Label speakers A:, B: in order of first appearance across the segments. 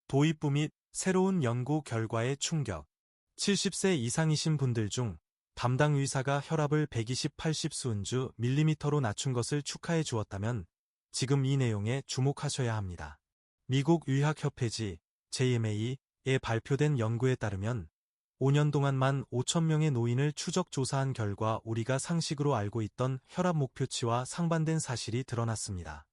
A: 도입부 및 새로운 연구 결과의 충격. 70세 이상이신 분들 중 담당 의사가 혈압을 120/80 수은주 밀리미터로 낮춘 것을 축하해 주었다면 지금 이 내용에 주목하셔야 합니다. 미국 의학협회지 JMA에 발표된 연구에 따르면 5년 동안 15,000명의 노인을 추적 조사한 결과 우리가 상식으로 알고 있던 혈압 목표치와 상반된 사실이 드러났습니다.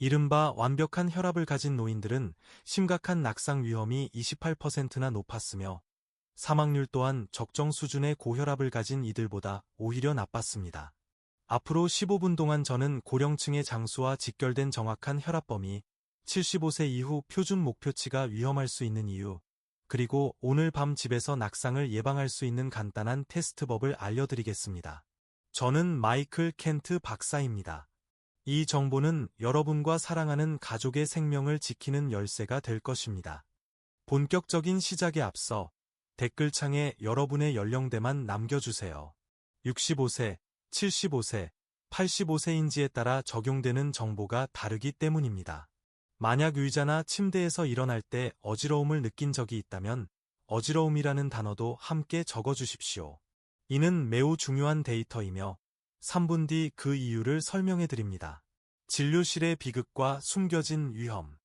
A: 이른바 완벽한 혈압을 가진 노인들은 심각한 낙상 위험이 28%나 높았으며 사망률 또한 적정 수준의 고혈압을 가진 이들보다 오히려 나빴습니다. 앞으로 15분 동안 저는 고령층의 장수와 직결된 정확한 혈압 범위, 75세 이후 표준 목표치가 위험할 수 있는 이유, 그리고 오늘 밤 집에서 낙상을 예방할 수 있는 간단한 테스트법을 알려드리겠습니다. 저는 마이클 켄트 박사입니다. 이 정보는 여러분과 사랑하는 가족의 생명을 지키는 열쇠가 될 것입니다. 본격적인 시작에 앞서 댓글창에 여러분의 연령대만 남겨주세요. 65세, 75세, 85세인지에 따라 적용되는 정보가 다르기 때문입니다. 만약 의자나 침대에서 일어날 때 어지러움을 느낀 적이 있다면 어지러움이라는 단어도 함께 적어주십시오. 이는 매우 중요한 데이터이며 3분 뒤 그 이유를 설명해 드립니다. 진료실의 비극과 숨겨진 위험.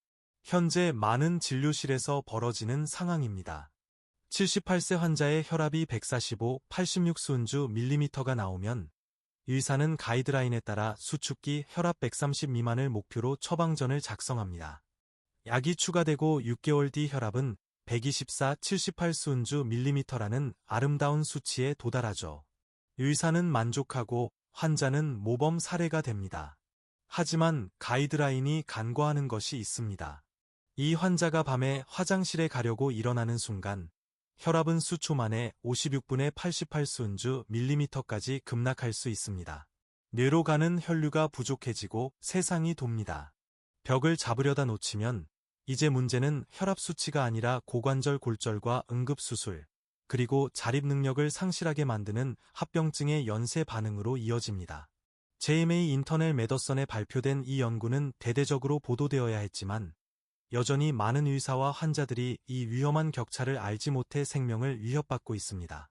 A: 현재 많은 진료실에서 벌어지는 상황입니다. 78세 환자의 혈압이 145/86 수은주 밀리미터가 나오면 의사는 가이드라인에 따라 수축기 혈압 130 미만을 목표로 처방전을 작성합니다. 약이 추가되고 6개월 뒤 혈압은 124/78 수은주 밀리미터라는 아름다운 수치에 도달하죠. 의사는 만족하고 환자는 모범 사례가 됩니다. 하지만 가이드라인이 간과하는 것이 있습니다. 이 환자가 밤에 화장실에 가려고 일어나는 순간 혈압은 수초 만에 56분의 88 수은주 밀리미터까지 급락할 수 있습니다. 뇌로 가는 혈류가 부족해지고 세상이 돕니다. 벽을 잡으려다 놓치면 이제 문제는 혈압 수치가 아니라 고관절 골절과 응급수술, 그리고 자립 능력을 상실하게 만드는 합병증의 연쇄 반응으로 이어집니다. JMA 인터널 메더선에 발표된 이 연구는 대대적으로 보도되어야 했지만 여전히 많은 의사와 환자들이 이 위험한 격차를 알지 못해 생명을 위협받고 있습니다.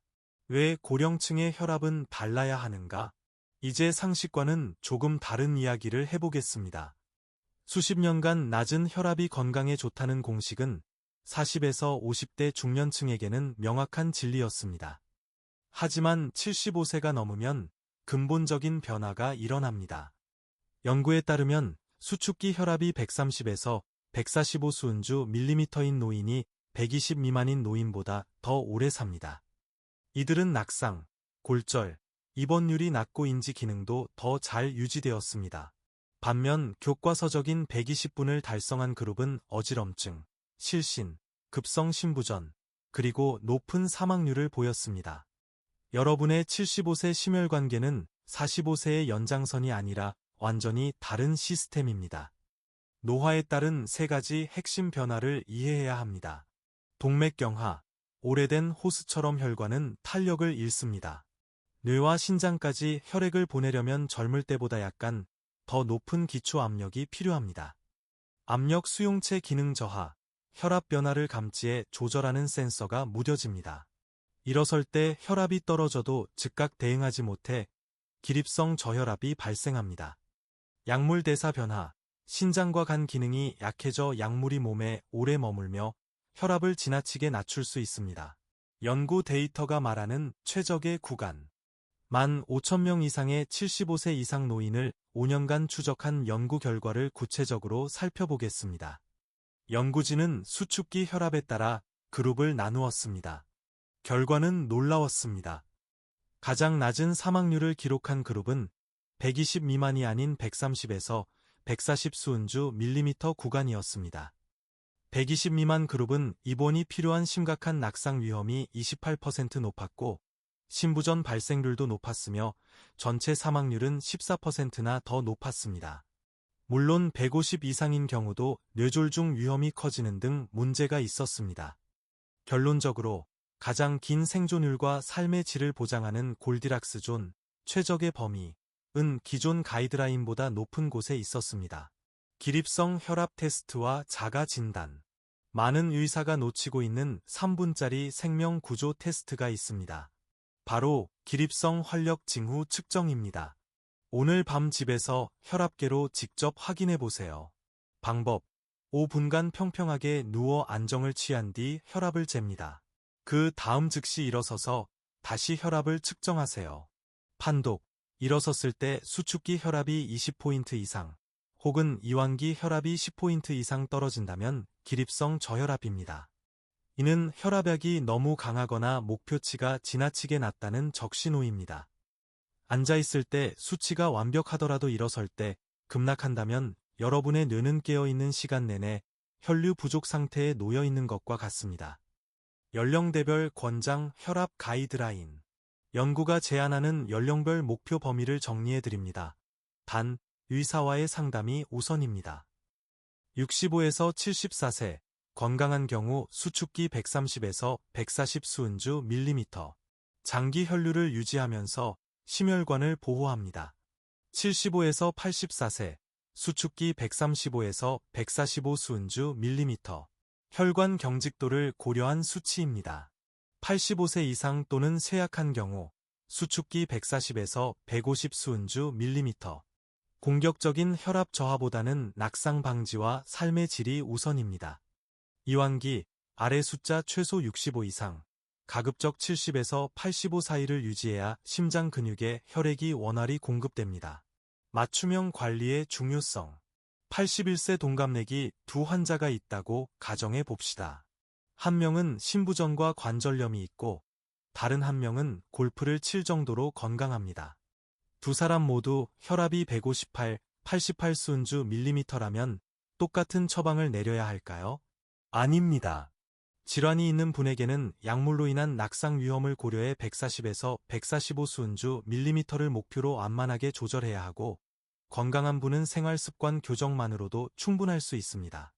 A: 왜 고령층의 혈압은 달라야 하는가? 이제 상식과는 조금 다른 이야기를 해보겠습니다. 수십 년간 낮은 혈압이 건강에 좋다는 공식은 40에서 50대 중년층에게는 명확한 진리였습니다. 하지만 75세가 넘으면 근본적인 변화가 일어납니다. 연구에 따르면 수축기 혈압이 130에서 145 수은주 밀리미터인 노인이 120 미만인 노인보다 더 오래 삽니다. 이들은 낙상, 골절, 입원율이 낮고 인지 기능도 더 잘 유지되었습니다. 반면 교과서적인 120분을 달성한 그룹은 어지럼증, 실신, 급성 심부전, 그리고 높은 사망률을 보였습니다. 여러분의 75세 심혈관계는 45세의 연장선이 아니라 완전히 다른 시스템입니다. 노화에 따른 세 가지 핵심 변화를 이해해야 합니다. 동맥경화, 오래된 호스처럼 혈관은 탄력을 잃습니다. 뇌와 신장까지 혈액을 보내려면 젊을 때보다 약간 더 높은 기초 압력이 필요합니다. 압력 수용체 기능 저하, 혈압 변화를 감지해 조절하는 센서가 무뎌집니다. 일어설 때 혈압이 떨어져도 즉각 대응하지 못해 기립성 저혈압이 발생합니다. 약물 대사 변화, 신장과 간 기능이 약해져 약물이 몸에 오래 머물며 혈압을 지나치게 낮출 수 있습니다. 연구 데이터가 말하는 최적의 구간. 15,000명 이상의 75세 이상 노인을 5년간 추적한 연구 결과를 구체적으로 살펴보겠습니다. 연구진은 수축기 혈압에 따라 그룹을 나누었습니다. 결과는 놀라웠습니다. 가장 낮은 사망률을 기록한 그룹은 120 미만이 아닌 130에서 140 수은주 밀리미터 구간이었습니다. 120 미만 그룹은 입원이 필요한 심각한 낙상 위험이 28% 높았고 심부전 발생률도 높았으며 전체 사망률은 14%나 더 높았습니다. 물론 150 이상인 경우도 뇌졸중 위험이 커지는 등 문제가 있었습니다. 결론적으로 가장 긴 생존율과 삶의 질을 보장하는 골디락스 존, 최적의 범위, 은 기존 가이드라인보다 높은 곳에 있었습니다. 기립성 혈압 테스트와 자가 진단. 많은 의사가 놓치고 있는 3분짜리 생명 구조 테스트가 있습니다. 바로 기립성 활력 징후 측정입니다. 오늘 밤 집에서 혈압계로 직접 확인해 보세요. 방법: 5분간 평평하게 누워 안정을 취한 뒤 혈압을 잽니다. 그 다음 즉시 일어서서 다시 혈압을 측정하세요. 판독: 일어섰을 때 수축기 혈압이 20포인트 이상, 혹은 이완기 혈압이 10포인트 이상 떨어진다면 기립성 저혈압입니다. 이는 혈압약이 너무 강하거나 목표치가 지나치게 낮다는 적신호입니다. 앉아있을 때 수치가 완벽하더라도 일어설 때 급락한다면 여러분의 뇌는 깨어있는 시간 내내 혈류 부족 상태에 놓여 있는 것과 같습니다. 연령대별 권장 혈압 가이드라인. 연구가 제안하는 연령별 목표 범위를 정리해드립니다. 단, 의사와의 상담이 우선입니다. 65에서 74세, 건강한 경우 수축기 130에서 140 수은주 밀리미터, 장기 혈류를 유지하면서 심혈관을 보호합니다. 75에서 84세, 수축기 135에서 145 수은주 밀리미터, 혈관 경직도를 고려한 수치입니다. 85세 이상 또는 쇠약한 경우, 수축기 140에서 150 수은주 밀리미터, 공격적인 혈압 저하보다는 낙상 방지와 삶의 질이 우선입니다. 이완기, 아래 숫자 최소 65 이상, 가급적 70에서 85 사이를 유지해야 심장 근육에 혈액이 원활히 공급됩니다. 맞춤형 관리의 중요성. 81세 동갑내기 두 환자가 있다고 가정해 봅시다. 한 명은 심부전과 관절염이 있고, 다른 한 명은 골프를 칠 정도로 건강합니다. 두 사람 모두 혈압이 158, 88 수은주 밀리미터라면 똑같은 처방을 내려야 할까요? 아닙니다. 질환이 있는 분에게는 약물로 인한 낙상 위험을 고려해 140에서 145 수은주 밀리미터를 목표로 완만하게 조절해야 하고, 건강한 분은 생활 습관 교정만으로도 충분할 수 있습니다.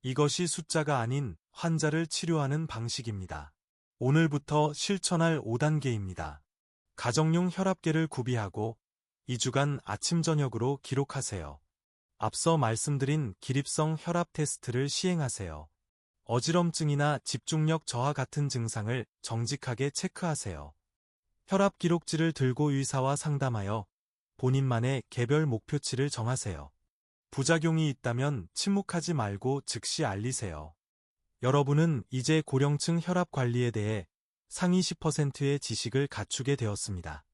A: 이것이 숫자가 아닌 환자를 치료하는 방식입니다. 오늘부터 실천할 5단계입니다. 가정용 혈압계를 구비하고 2주간 아침 저녁으로 기록하세요. 앞서 말씀드린 기립성 혈압 테스트를 시행하세요. 어지럼증이나 집중력 저하 같은 증상을 정직하게 체크하세요. 혈압 기록지를 들고 의사와 상담하여 본인만의 개별 목표치를 정하세요. 부작용이 있다면 침묵하지 말고 즉시 알리세요. 여러분은 이제 고령층 혈압 관리에 대해 상위 10%의 지식을 갖추게 되었습니다.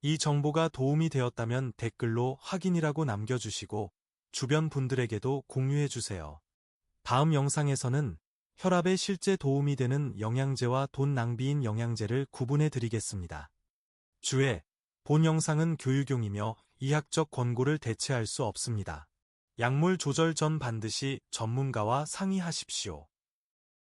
A: 이 정보가 도움이 되었다면 댓글로 확인이라고 남겨주시고 주변 분들에게도 공유해주세요. 다음 영상에서는 혈압에 실제 도움이 되는 영양제와 돈 낭비인 영양제를 구분해 드리겠습니다. 주의, 본 영상은 교육용이며 의학적 권고를 대체할 수 없습니다. 약물 조절 전 반드시 전문가와 상의하십시오.